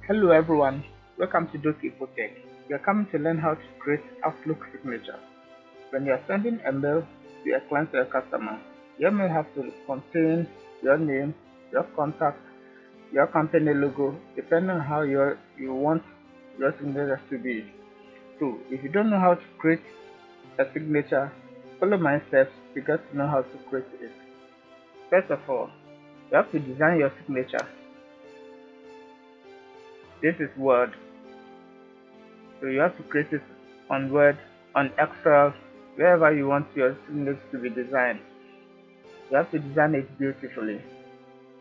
Hello everyone, welcome to Doc Infotech. We are coming to learn how to create Outlook signature. When you are sending a mail to a client or a customer, your mail has to contain your name, your contact, your company logo, depending on how you want your signature to be. So if you don't know how to create a signature, follow my steps to get to know how to create it. First of all, you have to design your signature. This is Word. So you have to create it on Word, on Excel, wherever you want your signature to be designed. You have to design it beautifully.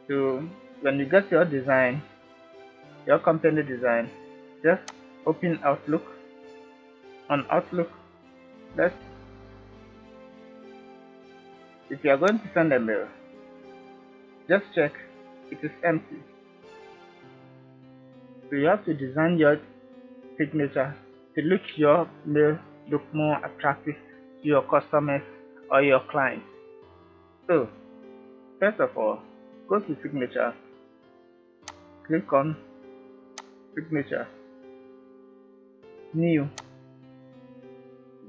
So when you get your design, your company design, just open Outlook. On Outlook, if you are going to send a mail, just check it is empty. So you have to design your signature to look your mail look more attractive to your customers or your clients. So first of all, go to signature, click on signature, new,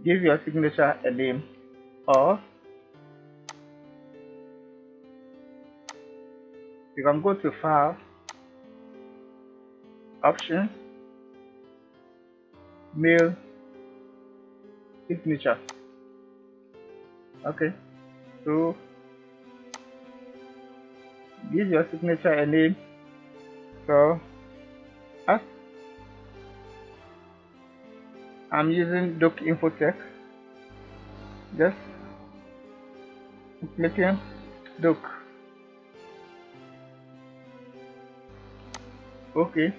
give your signature a name, or you can go to file, options, mail, signature. Okay, so give your signature a name. So as I'm using Doc Infotech, just clicking Doc. Okay.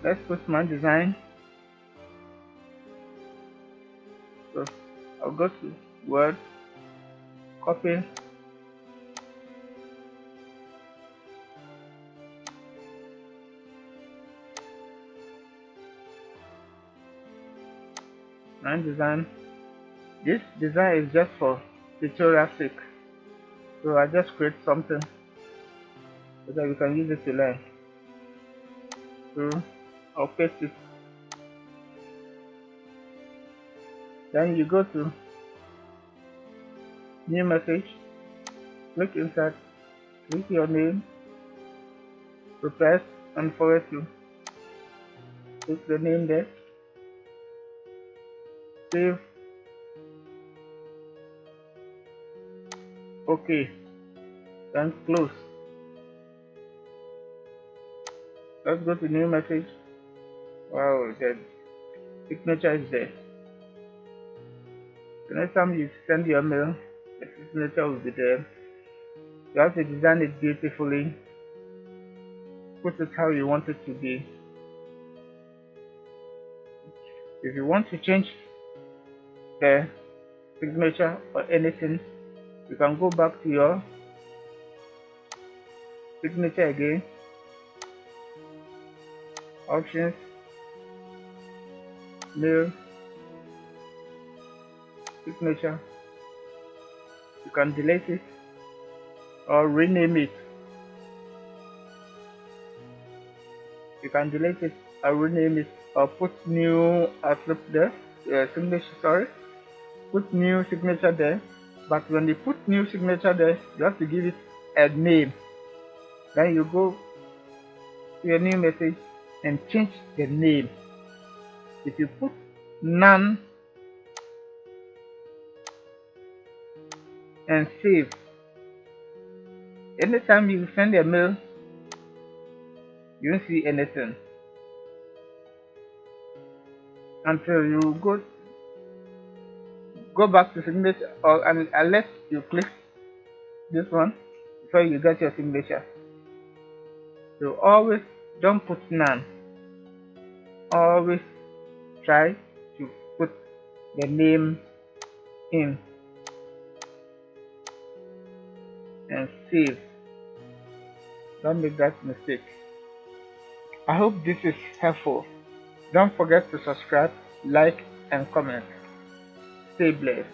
Let's put my design. So I'll go to Word, copy, my design. This design is just for tutorial sake, so I just create something so that we can use it to learn. So I'll paste it. Then you go to new message, click insert, click your name, request and forward to. Put the name there, save, okay, then close. Let's go to new message. Wow, the signature is there. The next time you send your mail, the signature will be there. You have to design it beautifully, put it how you want it to be. If you want to change the signature or anything, you can go back to your signature again, options, mail, signature. You can delete it or rename it. You can delete it or rename it or put new Outlook there, signature, sorry, put new signature there. But when you put new signature there, you have to give it a name. Then you go to your new message and change the name. If you put none and save, anytime you send a mail, you won't see anything until you go back to signature, or unless you click this one before you get your signature. So always don't put none. Always try to put the name in and save. Don't make that mistake. I hope this is helpful. Don't forget to subscribe, like and comment. Stay blessed.